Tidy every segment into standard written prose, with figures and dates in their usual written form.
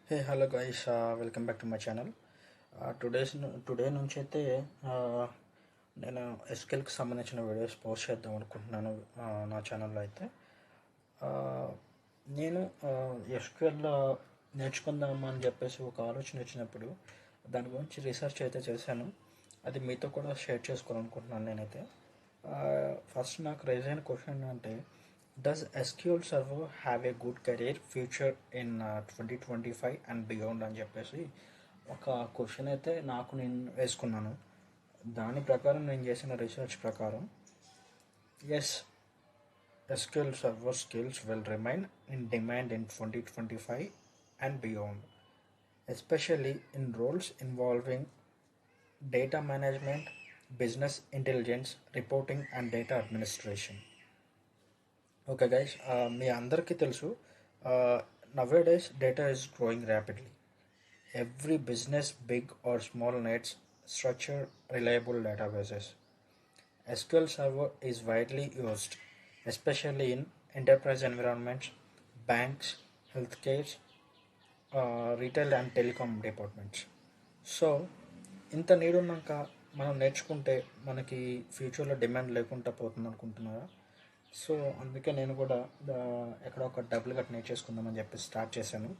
Hey hello guys, welcome back to my channel. Today నుంచి అయితే నేను ఎస్క్యూఎల్కి సంబంధించిన వీడియోస్ పోస్ట్ చేద్దాం అనుకుంటున్నాను నా ఛానల్లో అయితే. ఆ, నేను ఎస్క్యూఎల్ నేర్చుకుందామా అని చెప్పేసి ఒక ఆలోచన వచ్చినప్పుడు దాని గురించి రీసెర్చ్ అయితే చేశాను. అది మీతో కూడా షేర్ చేసుకోవాలనుకుంటున్నాను నేనైతే. ఫస్ట్ నాకు రైజ్ అయిన క్వశ్చన్ అంటే, does SQL server have a good career future in 2025 and beyond అని చెప్పేసి ఒక క్వశ్చన్ అయితే నేను వేసుకున్నాను. దాని ప్రకారం నేను చేసిన రీసెర్చ్ ప్రకారం yes, SQL Server skills will remain in demand in 2025 and beyond, especially in roles involving data management, business intelligence, reporting, and data administration. Okay, guys, మీ అందరికీ తెలుసు, nowadays data is growing rapidly. Every business, big or small, needs structured, reliable databases. SQL Server is widely used, especially in enterprise environments, banks, healthcare, retail and telecom departments. So ఇంత need ఉన్నాక మనం నేర్చుకుంటే మనకి ఫ్యూచర్లో demand లేకుండా పోతుంది అనుకుంటున్నారా? So అందుకే నేను కూడా ఎక్కడో ఒక డబ్బులు కట్టి నేర్చేసుకుందామని చెప్పి స్టార్ట్ చేశాను.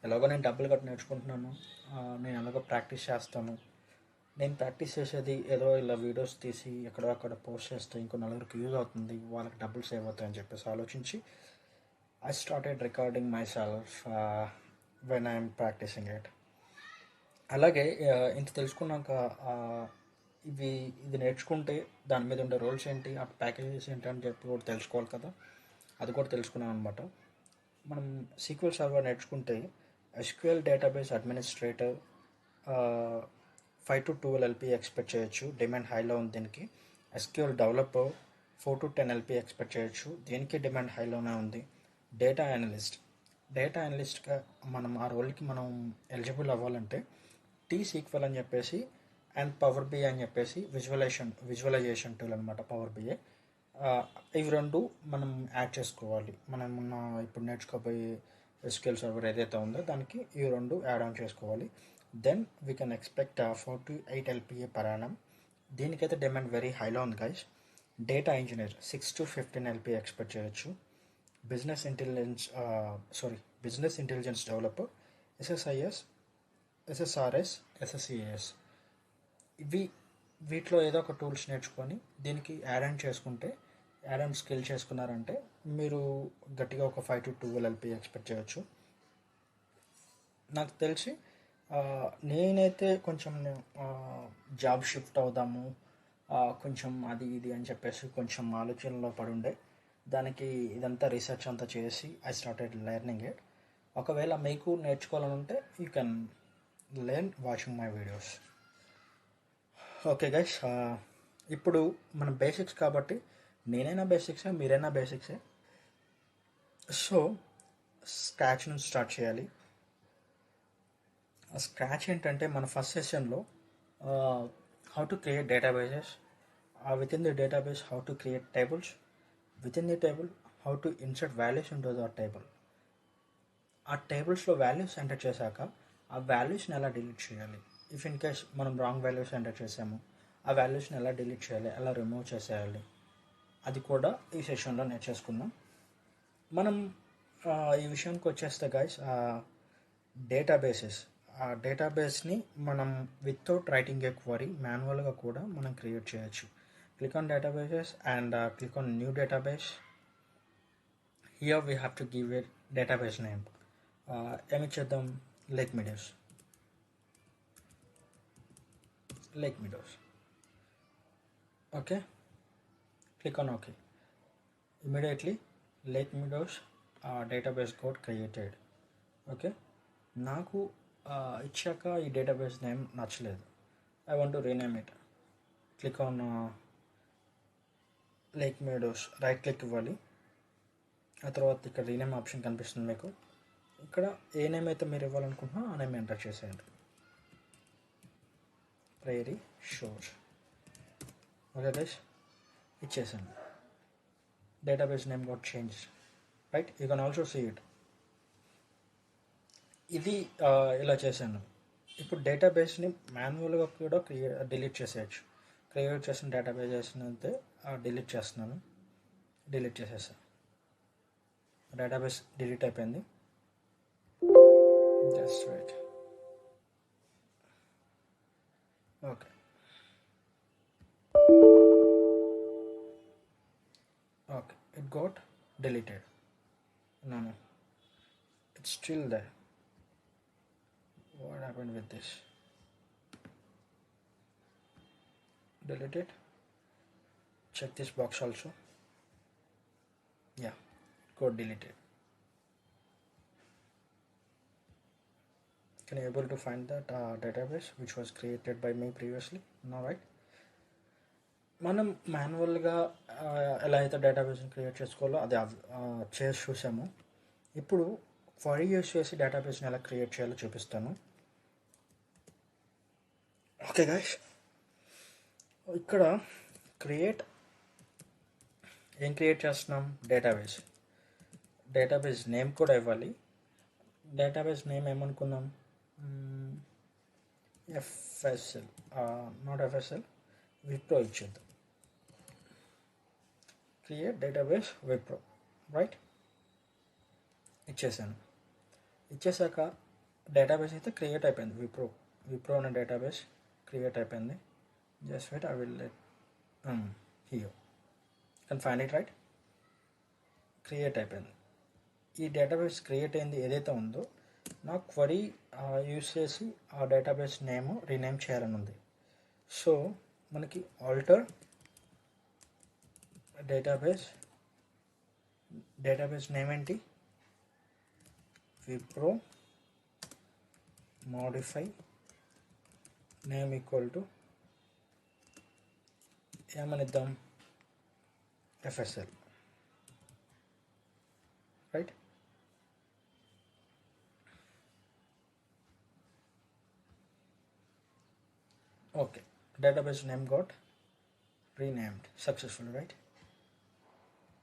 ఎలాగో నేను డబ్బులు కట్టి నేర్చుకుంటున్నాను, నేను ఎలాగో ప్రాక్టీస్ చేస్తాను. నేను ప్రాక్టీస్ చేసేది ఏదో ఇలా వీడియోస్ తీసి ఎక్కడో అక్కడ పోస్ట్ చేస్తే ఇంకో నలుగురికి యూజ్ అవుతుంది, వాళ్ళకి డబ్బులు సేవ్ అవుతాయని చెప్పేసి ఆలోచించి I started recording myself when I'm practising it. అలాగే ఇంత తెలుసుకున్నాక ఇది నేర్చుకుంటే దాని మీద ఉండే రోల్స్ ఏంటి, ఆ ప్యాకేజెస్ ఏంటి అని చెప్పి కూడా తెలుసుకోవాలి కదా. అది కూడా తెలుసుకున్నాను అనమాట. మనం సీక్వెల్ సర్వర్ నేర్చుకుంటే SQL database administrator 5 to 12 LP expect చేయొచ్చు, డిమాండ్ హైలో ఉంది దీనికి. SQL developer 4 to 10 LP expect చేయొచ్చు, దీనికి డిమాండ్ హైలోనే ఉంది. డేటా అనలిస్ట్గా మనం ఆ రోల్కి మనం ఎలిజిబుల్ అవ్వాలంటే T-SQL అని చెప్పేసి అండ్ పవర్ బిఐ అని చెప్పేసి విజువలైజేషన్ టూల్ అనమాట పవర్ బిఐ. ఇవి రెండు మనం యాడ్ చేసుకోవాలి. మనం ఇప్పుడు నేర్చుకోబోయే ఎస్క్యూఎల్ సర్వర్ ఏదైతే ఉందో దానికి ఇవి రెండు యాడ్ ఆన్ చేసుకోవాలి. Then we can expect 4 to 8 LPA per annum. దీనికైతే డిమాండ్ వెరీ హైలో ఉంది guys. Data engineer 6 to 15 LPA expect చేయొచ్చు. Business intelligence developer SSRS, SSCAS. వీటిలో ఏదో ఒక టూల్స్ నేర్చుకొని దీనికి యాడ్ ఆన్ స్కిల్ చేసుకున్నారంటే మీరు గట్టిగా ఒక 5 to 12 LP ఎక్స్పెక్ట్ చేయొచ్చు. నాకు తెలిసి నేనైతే కొంచెం జాబ్ షిఫ్ట్ అవుదాము, కొంచెం అది ఇది అని చెప్పేసి కొంచెం ఆలోచనలో పడుండే దానికి ఇదంతా రీసెర్చ్ అంతా చేసి ఐ స్టార్టెడ్ లెర్నింగ్ ఇట్. ఒకవేళ మీకు నేర్చుకోవాలని ఉంటే you can learn watching my videos. Okay guys, ఇప్పుడు మన బేసిక్స్ కాబట్టి నేనైనా బేసిక్సే, మీరైనా బేసిక్సే. సో స్క్రాచ్ నుంచి స్టార్ట్ చేయాలి. స్క్రాచ్ ఏంటంటే మన ఫస్ట్ సెషన్లో how to create databases, with in the database how to create tables, with in the table how to insert values into the table. ఆ టేబుల్స్లో వాల్యూస్ ఎంటర్ చేశాక ఆ వాల్యూస్ని ఎలా డిలీట్ చేయాలి, ఇఫ్ ఇన్ కేస్ మనం రాంగ్ వాల్యూస్ ఎంటర్ చేసాము ఆ వాల్యూస్ని ఎలా డిలీట్ చేయాలి, ఎలా రిమూవ్ చేసేయాలి, అది కూడా ఈ సెషన్లో నేర్చేసుకుందాం. మనం ఈ విషయానికి వచ్చేస్తే గైస్, ఆ డేటాబేస్ని మనం వితౌట్ రైటింగ్ ఏ క్వరీ మాన్యువల్గా కూడా మనం క్రియేట్ చేయొచ్చు. Click on databases and click on new database. Here we have to give a database name. ఏమి చేద్దాం, lake meadows. Okay, click on OK. Immediately Lake Meadows database got created. Okay, నాకు ఇచ్చాక ఈ database name నచ్చలేదు. I want to rename it. Click on lake meadows, right click ఇవ్వాలి. ఆ తర్వాత ఇక్కడ రీనేమ్ ఆప్షన్ కనిపిస్తుంది మీకు. ఇక్కడ ఏ నేమ్ అయితే మీరు ఇవ్వాలనుకుంటున్నా ఆ నేమ్ ఎంటర్ చేసేయండి. ప్రైరీ షోర్. ఓకే గైస్, ఇచ్చేసాను. database name got changed, right? You can also see it. ఇది ఇలా చేశాను. ఇప్పుడు డేటాబేస్ని మాన్యువల్గా కూడా డిలీట్ చేసేయచ్చు. క్రియేట్ చేసిన డేటాబేసెస్ని అంతే డిలీట్ చేస్తున్నాను. డిలీట్ చేసేసాను. డేటాబేస్ డిలీట్ అయిపోయింది. Just wait. Okay. Okay, it got deleted. No, it's still there. What happened with this? Delete it. Check this box also. Yeah, it got deleted. Can you able to find that database which was created by me previously? No, right? మనం మాన్యువల్గా ఎలా అయితే డేటాబేస్ని create చేసుకోవాలో అది చేసి చూసాము. ఇప్పుడు query use చేసి డేటాబేస్ని ఎలా క్రియేట్ చేయాలో చూపిస్తాను. ఓకే గైస్, ఇక్కడ ఏం క్రియేట్ చేస్తున్నాం? డేటాబేస్ నేమ్ కూడా ఇవ్వాలి. డేటాబేస్ నేమ్ ఏమనుకుందాం? FSL, నాట్ FSL, విప్రో ఇచ్చేద్దాం. Create database Wipro, right? ఇచ్చేసాక డేటాబేస్ అయితే క్రియేట్ అయిపోయింది. విప్రో అనే డేటాబేస్ క్రియేట్ అయిపోయింది. Just wait, I will let here can find it, right? Create అయిపోయింది. ఈ డేటాబేస్ క్రియేట్ అయింది ఏదైతే ఉందో, నా క్వరీ యూస్ చేసి ఆ డేటాబేస్ నేమ్ రీనేమ్ చేయాలని ఉంది. సో మనకి ఆల్టర్ డేటాబేస్ నేమ్ ఏంటి? Wipro modify name equal to ఏమనిద్దాం? FSL, right? Okay, database name got renamed successfully, right?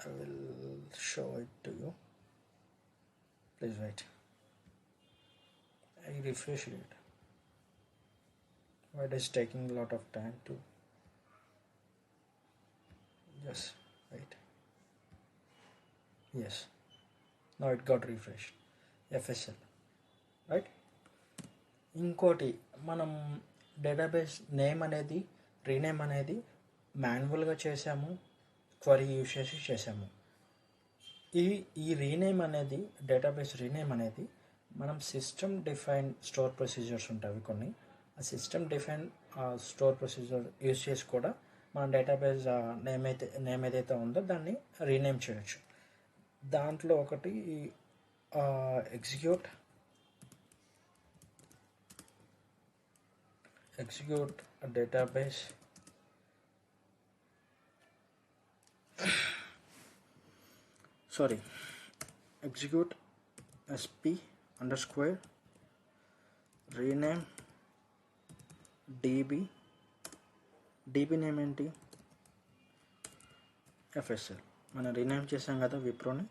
I will show it to you. Please wait. I refresh it. Why it is taking a lot of time to just wait. Yes, now it got refreshed. FSL, right? ఇంకోటి, మనం database name అనేది rename అనేది మాన్యువల్గా చేసాము, query use చేసి చేసాము. ఈ rename అనేది, డేటాబేస్ రీనేమ్ అనేది మనం సిస్టమ్ డిఫైన్ స్టోర్ ప్రొసీజర్స్ ఉంటాయి కొన్ని. ఆ system define store procedure use చేసి కూడా మన డేటాబేస్ నేమ్ ఏదైతే ఉందో దాన్ని రీనేమ్ చేయొచ్చు. దాంట్లో ఒకటి execute database execute sp underscore rename db name ఏంటి? FSL. మనం రీనేమ్ చేసాం కదా విప్రోని.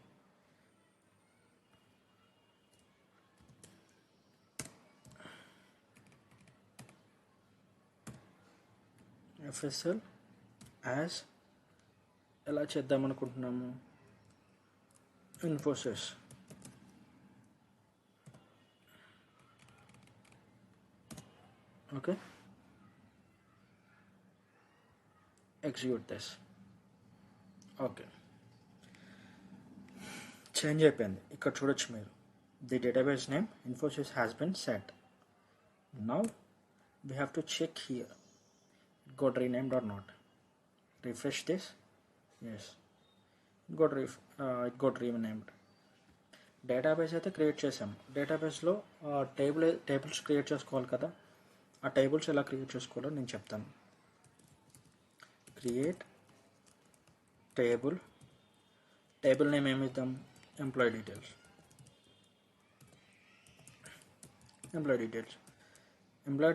FSL యాజ్ ఎలా చేద్దాం అనుకుంటున్నాము? Infosys. Okay, execute this. Okay, change అయిపోయింది. ఇక్కడ చూడొచ్చు మీరు, the database name Infosys has been set. Now we have to check here got renamed or not. Refresh this. Yes, it got renamed. Database అయితే క్రియేట్ చేసాం. డేటాబేస్లో టేబుల్స్ క్రియేట్ చేసుకోవాలి కదా. ఆ టేబుల్స్ ఎలా క్రియేట్ చేసుకోవాలో నేను చెప్తాను. క్రియేట్ టేబుల్ నేమ్ ఏమి ఇద్దాం? ఎంప్లాయీ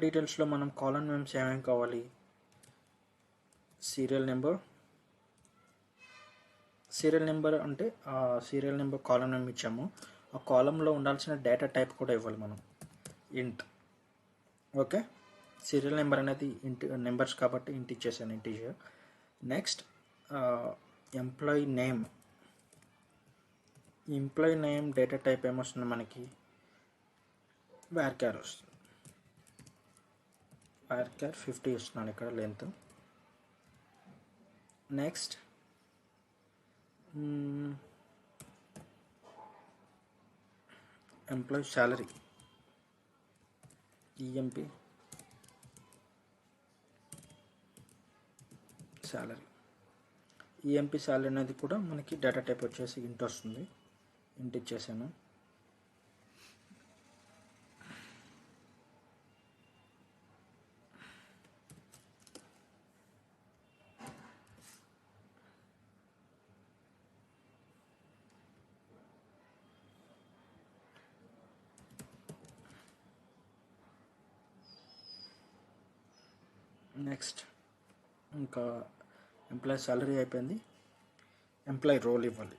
డీటెయిల్స్లో మనం కాలమ్ నేమ్స్ ఏమేమి కావాలి? సీరియల్ నెంబర్ అంటే సీరియల్ నెంబర్ కాలమ్ నేమ్ ఇచ్చాము. ఆ కాలంలో ఉండాల్సిన డేటా టైప్ కూడా ఇవ్వాలి మనం, ఇంట్. ఓకే, సీరియల్ నెంబర్ అనేది ఇంటి నెంబర్స్ కాబట్టి ఇంట్ ఇచ్చేసాను, integer. Next employee name. Employee name data type ఏమొస్తుంది మనకి, varchar వస్తుంది. varchar 50 ఇస్తున్నాను ఇక్కడ length. Next employee salary, EMP salary. EMP salary అనేది కూడా మనకి డేటా టైప్ వచ్చేసి ఇంట్ వస్తుంది, ఇంట్ ఇచ్చేసాను. నెక్స్ట్ ఇంకా ఎంప్లాయీ శాలరీ అయిపోయింది. ఎంప్లాయీ రోల్ ఇవ్వాలి.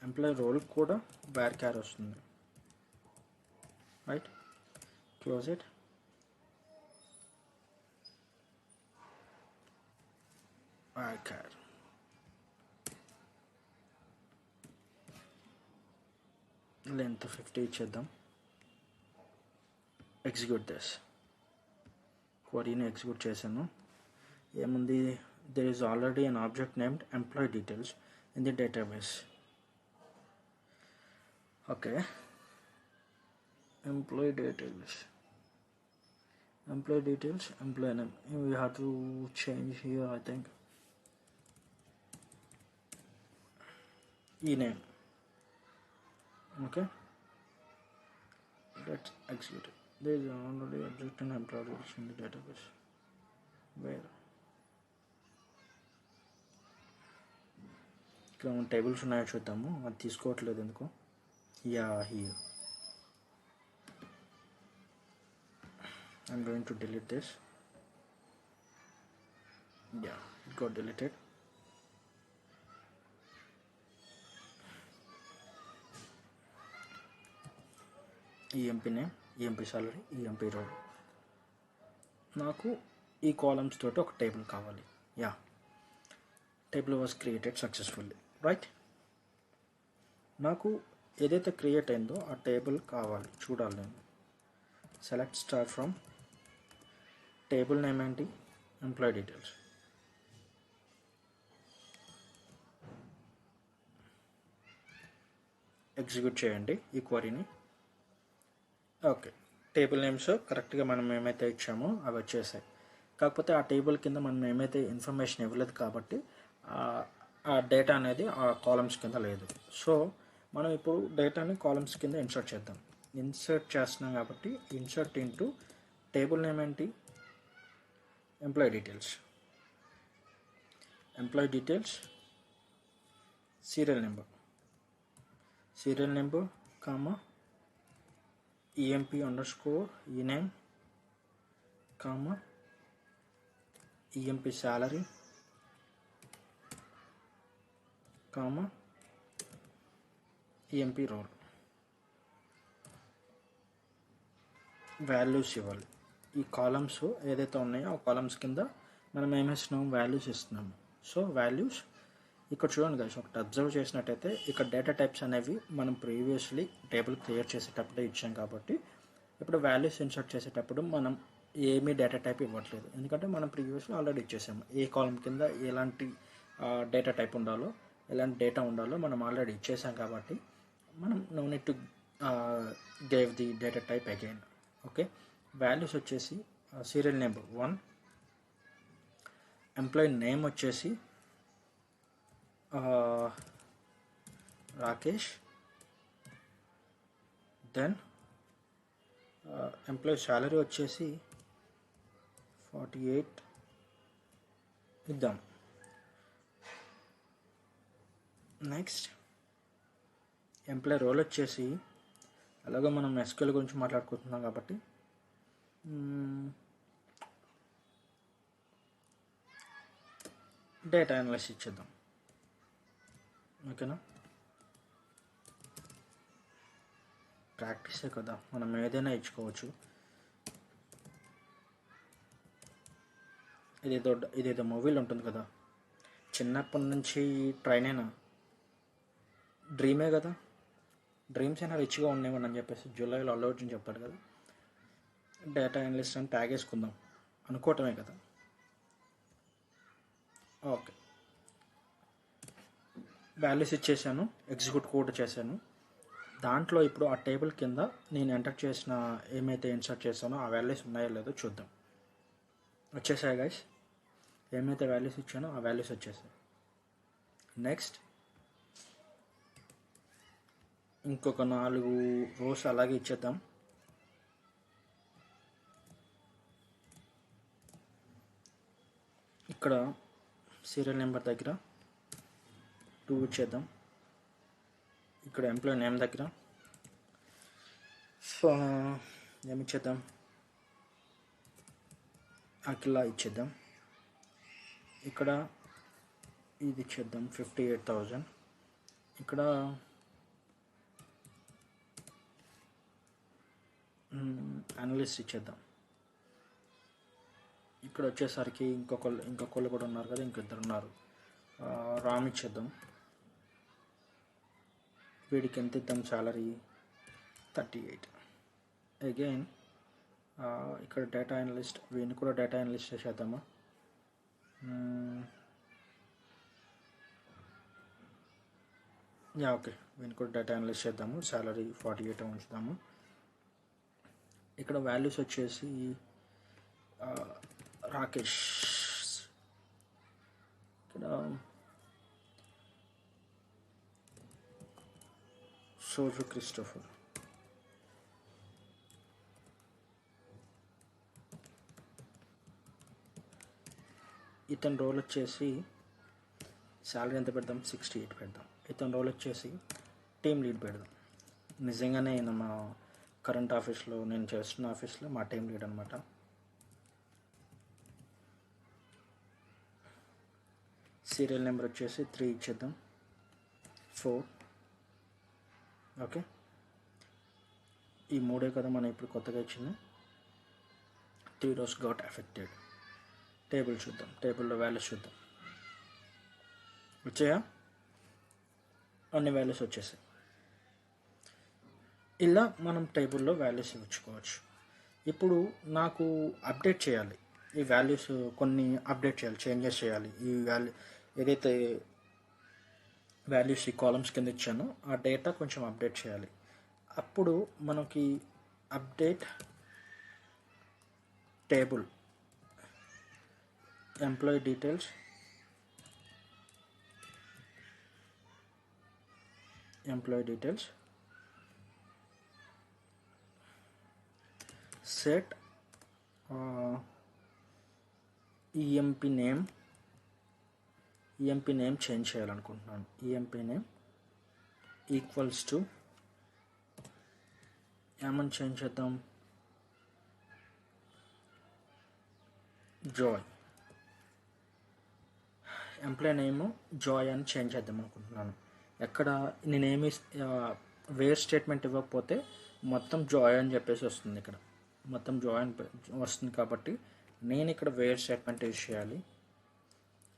ఎంప్లాయీ రోల్ కూడా varchar వస్తుంది, right. Close it. varchar length 50 ఇచ్చేద్దాం. Execute this. క్వరీని ఎగ్జిక్యూట్ చేశాను. ఏముంది, there is already an object named employee details in the database. Okay, employee database, employee details, employee name. We have to change here, I think, e-name. Okay, let's execute it. There is already object and employee details in the database. Where ఇక్కడ tables ఉన్నాయో చూద్దాము. అది తీసుకోవట్లేదు ఎందుకు. Yeah, here. I'm going to delete this. Yeah, it got deleted. EMP name, EMP salary, EMP role. నాకు ఈ columns తోటి ఒక టేబుల్ కావాలి. Yeah, table was created successfully, right. నాకు ఏదైతే క్రియేట్ అయిందో ఆ టేబుల్ కావాలి, చూడాలి నేను. Select start from table name ఏంటి, ఎంప్లాయీ డీటెయిల్స్. ఎగ్జిక్యూట్ చేయండి ఈ క్వరీని. ఓకే, టేబుల్ నేమ్స్ కరెక్ట్గా మనం ఏమైతే ఇచ్చామో అవి వచ్చేసాయి. కాకపోతే ఆ టేబుల్ కింద మనం ఏమైతే ఇన్ఫర్మేషన్ ఇవ్వలేదు కాబట్టి ఆ డేటా అనేది ఆ కాలమ్స్ కింద లేదు. సో మనం ఇప్పుడు డేటాని కాలమ్స్ కింద ఇన్సర్ట్ చేద్దాం. ఇన్సర్ట్ చేస్తున్నాం కాబట్టి ఇన్సర్ట్ ఇంటూ టేబుల్ నేమ్ ఏంటి, employee details. Employee details serial number comma EMP_ e-name comma EMP salary comma EMP role. Values ఇవ్వాలి. ఈ కాలమ్స్ ఏదైతే ఉన్నాయో ఆ కాలమ్స్ కింద మనం ఏమిస్తున్నాము, వాల్యూస్ ఇస్తున్నాము. సో వాల్యూస్ ఇక్కడ చూడండి గైస్, ఒకటి అబ్జర్వ్ చేసినట్టయితే ఇక్కడ డేటా టైప్స్ అనేవి మనం ప్రీవియస్లీ టేబుల్ క్రియేట్ చేసేటప్పుడే ఇచ్చాం కాబట్టి ఇప్పుడు వాల్యూస్ ఇన్సర్ట్ చేసేటప్పుడు మనం ఏమీ డేటా టైప్ ఇవ్వట్లేదు, ఎందుకంటే మనం ప్రీవియస్లీ ఆల్రెడీ ఇచ్చేసాము. ఏ కాలం కింద ఎలాంటి డేటా టైప్ ఉండాలో, ఎలాంటి డేటా ఉండాలో మనం ఆల్రెడీ ఇచ్చేసాం కాబట్టి మనం no need to gave the data type again. Okay, values వచ్చేసి సీరియల్ నెంబర్ 1, ఎంప్లాయీ నేమ్ వచ్చేసి రాకేష్, దెన్ ఎంప్లాయీ శాలరీ వచ్చేసి 48 ఇద్దాం. నెక్స్ట్ ఎంప్లాయీ రోల్ వచ్చేసి, అలాగే మనం ఎస్క్యూఎల్ గురించి మాట్లాడుకుంటున్నాం కాబట్టి డేటా అనలిస్ట్ ఇచ్చేద్దాం. ఓకేనా. ప్రాక్టీసే కదా, మనం ఏదైనా ఇచ్చుకోవచ్చు. ఇదేదో మూవీలో ఉంటుంది కదా, చిన్నప్పటి నుంచి ట్రైనేనా, డ్రీమే కదా, డ్రీమ్స్ అయినా రిచ్గా ఉండేమని అని చెప్పేసి జూలైలో అల్లు అర్జున్ చెప్తాడు కదా. డేటా అనలిస్ట్ అని ట్యాగ్ వేసుకుందాం అనుకోవటమే కదా. ఓకే, వాల్యూస్ ఇచ్చేసాను, ఎగ్జిక్యూట్ కోడ్ చేశాను. దాంట్లో ఇప్పుడు ఆ టేబుల్ కింద నేను ఎంటర్ చేసిన ఏమైతే ఇన్సర్ట్ చేశానో ఆ వాల్యూస్ ఉన్నాయో లేదో చూద్దాం. వచ్చేసాయి గైస్, ఏమైతే వాల్యూస్ ఇచ్చానో ఆ వాల్యూస్ వచ్చేసాయి. నెక్స్ట్ ఇంకొక 4 రోస్ అలాగే ఇచ్చేద్దాం. ఇక్కడ సీరియల్ నెంబర్ దగ్గర 2 ఇచ్చేద్దాం. ఇక్కడ ఎంప్లాయీ నేమ్ దగ్గర ఏమి ఇచ్చేద్దాం, అఖిల ఇచ్చేద్దాం. ఇక్కడ ఇది ఇచ్చేద్దాం 58,000. ఇక్కడ అనలిస్ట్ ఇచ్చేద్దాం. ఇక్కడ వచ్చేసరికి ఇంకొకళ్ళు కూడా ఉన్నారు కదా, ఇంకిద్దరు ఉన్నారు. రామ్ ఇచ్చేద్దాం. వీడికి ఎంత ఇద్దాం, సాలరీ 38. అగైన్ ఇక్కడ డేటా అనలిస్ట్, వీడిని కూడా డేటా అనలిస్ట్ చేసేద్దామా. ఓకే, వీడిని కూడా డేటా అనలిస్ట్ చేద్దాము. సాలరీ 48 ఉంచుదాము. ఇక్కడ వాల్యూస్ వచ్చేసి రాకేష్, ఇక్కడ సోజు క్రిస్టోఫర్, ఇతని రోల్ వచ్చేసి శాలరీ ఎంత పెడదాం, 68 పెడదాం. ఇతని రోల్ వచ్చేసి టీమ్ లీడ్ పెడదాం. నిజంగానే మా కరెంట్ ఆఫీస్లో, నేను చేస్తున్న ఆఫీస్లో మా టీమ్ లీడ్ అనమాట. సీరియల్ నెంబర్ వచ్చేసి 3 ఇచ్చేద్దాం, 4. ఓకే, ఈ 3 కదా మనం ఇప్పుడు కొత్తగా ఇచ్చింది. 3 rows గాట్ ఎఫెక్టెడ్. టేబుల్ చూద్దాం, టేబుల్లో వాల్యూస్ చూద్దాం. వచ్చాయా, అన్ని వాల్యూస్ వచ్చేసాయి. ఇలా మనం టేబుల్లో వాల్యూస్ ఇచ్చుకోవచ్చు. ఇప్పుడు నాకు అప్డేట్ చేయాలి, ఈ వాల్యూస్ కొన్ని అప్డేట్ చేయాలి, చేంజెస్ చేయాలి. ఈ ఏదైతే వాల్యూస్ ఈ కాలమ్స్ కింద ఇచ్చానో ఆ డేటా కొంచెం అప్డేట్ చేయాలి. అప్పుడు మనకి update table employee details, set EMP name change చేయాలనుకుంటున్నాను. EMP నేమ్ ఈక్వల్స్ టు ఏమని చేంజ్ చేద్దాం, జాయ్. ఎంప్లాయీ నేమ్ జాయ్ అని చేంజ్ చేద్దాం అనుకుంటున్నాను. ఎక్కడ నేనేమి వేర్ స్టేట్మెంట్ ఇవ్వకపోతే మొత్తం జాయ్ అని చెప్పేసి వస్తుంది. ఇక్కడ మొత్తం జాయ్ అని వస్తుంది కాబట్టి నేను ఇక్కడ వేర్ స్టేట్మెంట్ యూజ్ చేయాలి.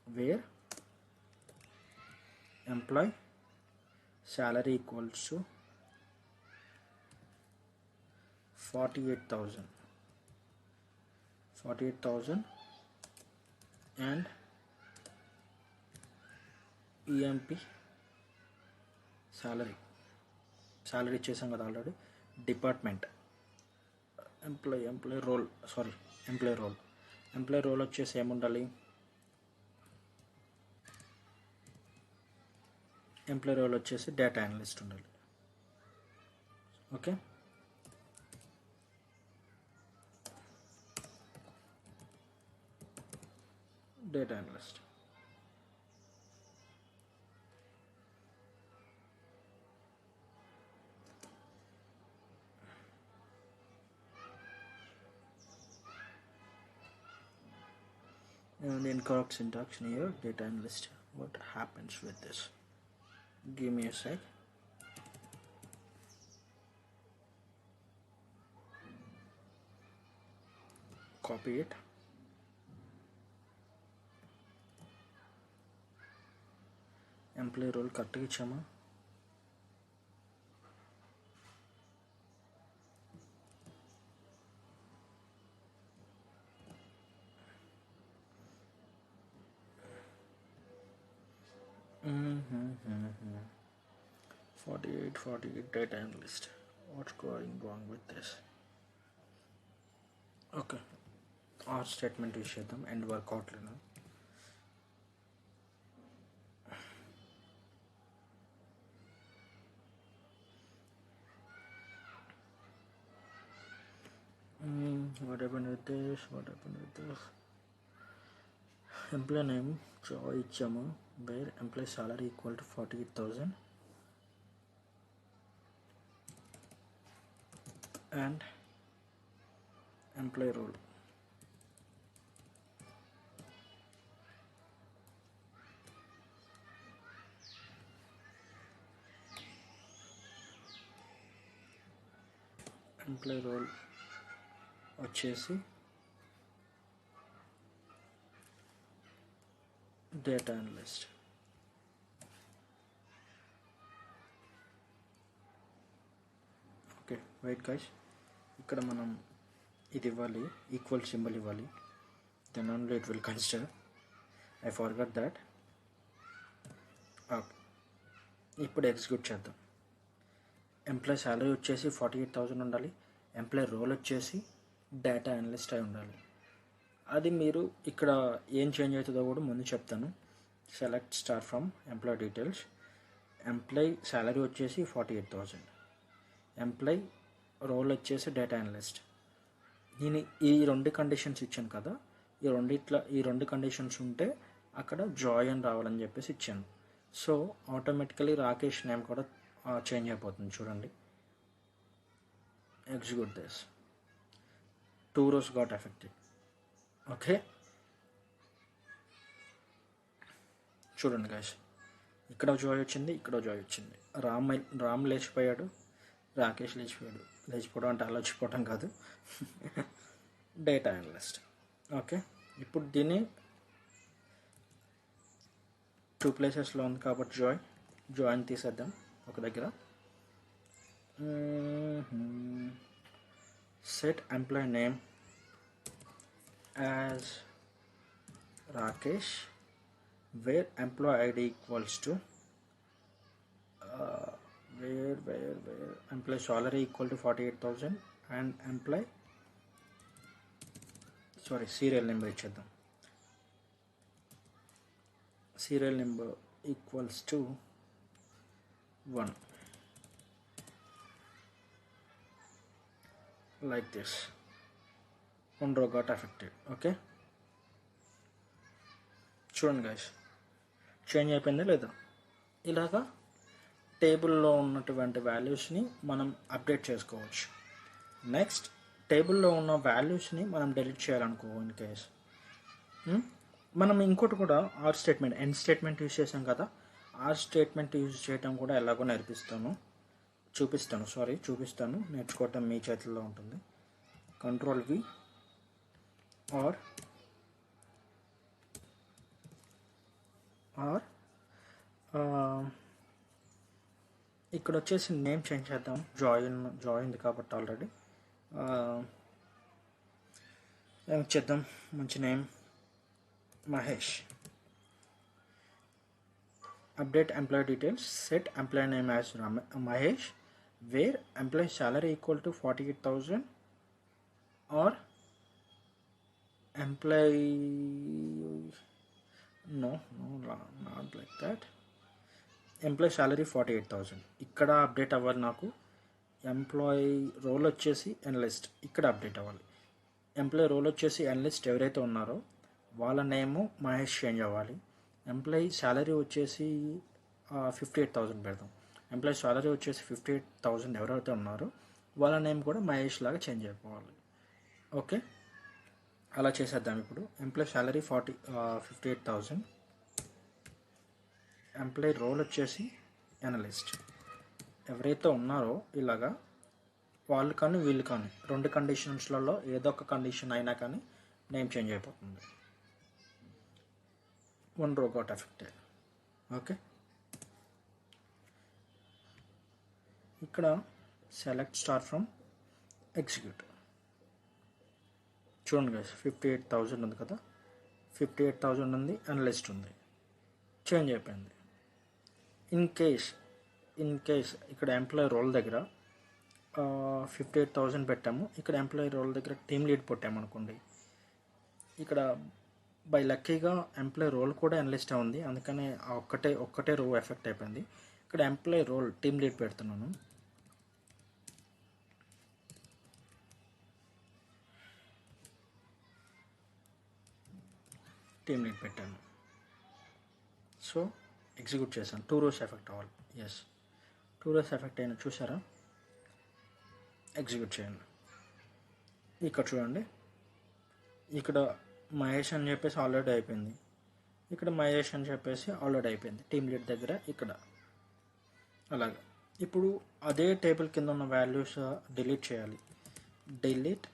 Where employee salary equals to 48,000 and EMP salary ఇచ్చేసాం కదా ఆల్రెడీ. డిపార్ట్మెంట్ ఎంప్లాయీ రోల్ వచ్చేసి ఏముండాలి, ఎంప్లాయీ రోల్ వచ్చేసి డేటా అనలిస్ట్ ఉండాలి. Okay, data analyst. And incorrect syntax here, data analyst. What happens with this? Give me a sec. Copy it. Employee role correct ichama. Mm-hmm. 48 data analyst. What's going wrong with this? Okay, our statement use చేద్దాం and workout లో what happened with this? Employee name Joy ఇచ్చాము, where employee salary equal to 48,000 and employee role. Employee role వచ్చేసి data analyst. Okay wait guys, ఇక్కడ మనం ఇది ఇవ్వాలి, equal symbol ఇవ్వాలి, then only it will consider. I forgot that. Okay, ఇప్పుడు execute చేద్దాం. Employee salary వచ్చేసి 48,000 ఉండాలి. ఎంప్లాయ్ రోల్ వచ్చేసి డేటా అనలిస్ట్ అయి ఉండాలి. అది మీరు ఇక్కడ ఏం చేంజ్ అవుతుందో కూడా ముందు చెప్తాను. Select star from employee details. Employee salary వచ్చేసి 48,000, ఎంప్లాయ్ రోల్ వచ్చేసి డేటా అనలిస్ట్. నేను ఈ రెండు కండిషన్స్ ఇచ్చాను కదా, ఈ రెండు కండిషన్స్ ఉంటే అక్కడ జాయ్ అని రావాలని చెప్పేసి ఇచ్చాను. సో ఆటోమేటికలీ రాకేష్ నేమ్ కూడా చేంజ్ అయిపోతుంది. చూడండి, execute this. 2 rows got affected. Okay, చూడండి గైస్, ఇక్కడ జాయ్ వచ్చింది, ఇక్కడ జాయ్ వచ్చింది. రామ్ లేచిపోయాడు, రాకేష్ లేచిపోయాడు. లేచిపోవడం అంటే ఆలోచిపోవడం కాదు, డేటా అనలిస్ట్. ఓకే, ఇప్పుడు దీన్ని 2 ప్లేసెస్లో ఉంది కాబట్టి జాయిన్ తీసేద్దాం ఒక దగ్గర. Set employee name as Rakesh, where employee ID equals to where employee salary equal to 48,000 and serial number ఇచ్చేద్దాం. Serial number equals to 1. Like this. 1 row got affected. Okay, చూడండి గైస్, చేంజ్ అయిపోయిందా లేదా? ఇలాగా టేబుల్లో ఉన్నటువంటి వాల్యూస్ని మనం అప్డేట్ చేసుకోవచ్చు. నెక్స్ట్, టేబుల్లో ఉన్న వాల్యూస్ని మనం డిలీట్ చేయాలనుకో ఇన్ కేస్, మనం ఇంకోటి కూడా or statement, and statement use చేసాం కదా, ఆర్ స్టేట్మెంట్ యూజ్ చేయడం కూడా ఎలాగో చూపిస్తాను. నేర్చుకోవటం మీ చేతుల్లో ఉంటుంది. Ctrl+V ఆర్ ఇక్కడ వచ్చేసి నేమ్ చేంజ్ చేద్దాం. జాయిన్ కాబట్టి ఆల్రెడీ ఏం చేద్దాం, మంచి name Mahesh. Update employee details. Set employee name as Mahesh, where employee salary equal to 48,000 or employee not like that. Employee salary 48,000 ఇక్కడ అప్డేట్ అవ్వాలి నాకు. ఎంప్లాయీ రోల్ వచ్చేసి అనలిస్ట్ ఇక్కడ అప్డేట్ అవ్వాలి. ఎంప్లాయీ రోల్ వచ్చేసి అనలిస్ట్ ఎవరైతే ఉన్నారో వాళ్ళ నేము మహేష్ చేంజ్ అవ్వాలి. ఎంప్లాయీ శాలరీ వచ్చేసి 58,000 పెడతాం. ఎంప్లాయీ శాలరీ వచ్చేసి 58,000 ఎవరైతే ఉన్నారో వాళ్ళ నేమ్ కూడా మహేష్ లాగా చేంజ్ అయిపోవాలి. ఓకే, అలా చేసేద్దాం. ఇప్పుడు ఎంప్లాయీ శాలరీ 58,000, ఎంప్లాయీ రోల్ వచ్చేసి అనలిస్ట్ ఎవరైతే ఉన్నారో ఇలాగా వాళ్ళు కానీ వీళ్ళు కానీ 2 కండిషన్స్లలో ఏదో ఒక కండిషన్ అయినా కానీ నేమ్ చేంజ్ అయిపోతుంది. 1 row got affected. ఓకే, ఇక్కడ సెలెక్ట్ స్టార్ ఫ్రమ్ ఎగ్జిక్యూట్. చూడండి గైస్, 58,000 ఉంది కదా, 58,000 ఉంది, అనలిస్ట్ ఉంది, చేంజ్ అయిపోయింది. ఇన్ కేస్ ఇక్కడ ఎంప్లాయీ రోల్ దగ్గర 58,000 పెట్టాము, ఇక్కడ ఎంప్లాయీ రోల్ దగ్గర టీమ్ లీడ్ పెట్టాము అనుకోండి, ఇక్కడ బై లక్కీగా ఎంప్లాయీ రోల్ కూడా అనలిస్ట్ ఉంది, అందుకని ఒక్కటే రో ఎఫెక్ట్ అయిపోయింది. ఇక్కడ ఎంప్లాయీ రోల్ టీమ్ లీడ్ పెడుతున్నాను. టీమ్ లీడ్ పెట్టాను, సో ఎగ్జిక్యూట్ చేశాను. 2 rows ఎఫెక్ట్ అవ్వాలి. ఎస్, 2 rows ఎఫెక్ట్ అయినా చూసారా? ఎగ్జిక్యూట్ చేయండి. ఇక్కడ చూడండి, ఇక్కడ మహేష్ అని చెప్పేసి ఆల్రెడీ అయిపోయింది, ఇక్కడ మహేష్ అని చెప్పేసి ఆల్రెడీ అయిపోయింది టీమ్ లీడ్ దగ్గర, ఇక్కడ అలాగే. ఇప్పుడు అదే టేబుల్ కింద ఉన్న వాల్యూస్ డిలీట్ చేయాలి. డిలీట్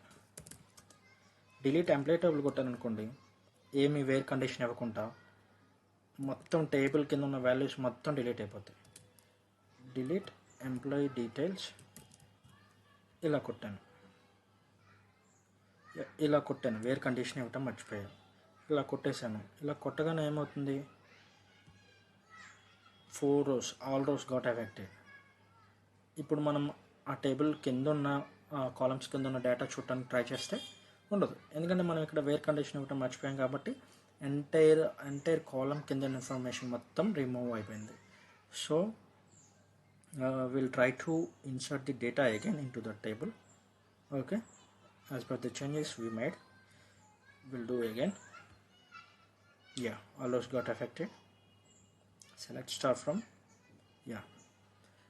ఎంప్లాయీ టేబుల్ కొట్టాను అనుకోండి, ఏమి వేర్ కండిషన్ ఇవ్వకుండా మొత్తం టేబుల్ కింద ఉన్న వాల్యూస్ మొత్తం డిలీట్ అయిపోతాయి. డిలీట్ ఎంప్లాయీ డీటెయిల్స్ ఇలా కొట్టాను, వేర్ కండిషన్ ఇవ్వటం మర్చిపోయాను, ఇలా కొట్టేశాను. ఇలా కొట్టగానే ఏమవుతుంది, 4 rows all rows got affected. ఇప్పుడు మనం ఆ టేబుల్ కింద ఉన్న కాలమ్స్ కింద ఉన్న డేటా చూడటానికి ట్రై చేస్తే ఉండదు, ఎందుకంటే మనం ఇక్కడ వేర్ కండిషన్ ఇవ్వటం మర్చిపోయాం కాబట్టి ఎంటైర్ కాలం కింద ఇన్ఫర్మేషన్ మొత్తం రిమూవ్ అయిపోయింది. So we'll try to insert the data again into the table. Okay, as per the changes we made, we'll do again. Yeah, all those got affected. Select star from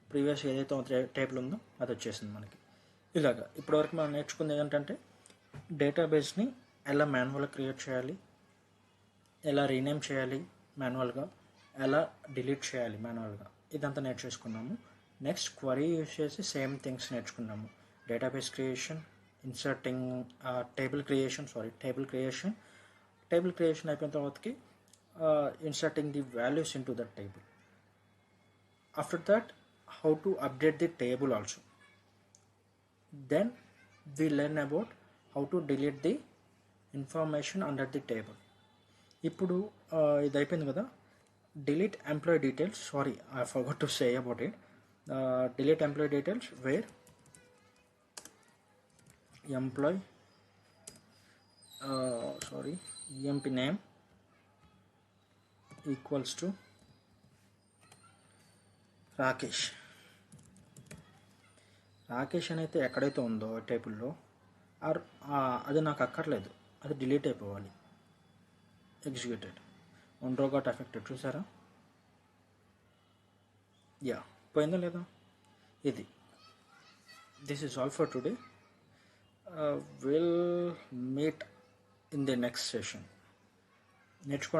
previous ఏదైతే table ఉందో అది వచ్చేసింది మనకి. ఇలాగా ఇప్పటివరకు మనం నేర్చుకుంది ఏంటంటే డేటాబేస్ని ఎలా మాన్యువల్గా క్రియేట్ చేయాలి, ఎలా రీనేమ్ చేయాలి మాన్యువల్గా, ఎలా డిలీట్ చేయాలి మాన్యువల్గా, ఇదంతా నేర్చేసుకున్నాము. నెక్స్ట్ క్వరీ యూజ్ చేసి సేమ్ థింగ్స్ నేర్చుకున్నాము. Database creation, inserting table creation అయిపోయిన తర్వాతకి inserting the values in to that table. After that how to update the table also. Then we learn about how to delete the information under the table. ఇప్పుడు ఇది అయిపోయింది కదా, delete employee details. Sorry, I forgot to say about it. Delete employee details where employee emp name equals to Rakesh అని అయితే ఎక్కడైతే ఉందో టేబుల్లో అది నాకు అక్కర్లేదు, అది డిలీట్ అయిపోవాలి. Executed, 1 row got affected. చూసారా? పోయిందా లేదా? ఇది this is all for today. Will meet in the next session. నేర్చుకోండి.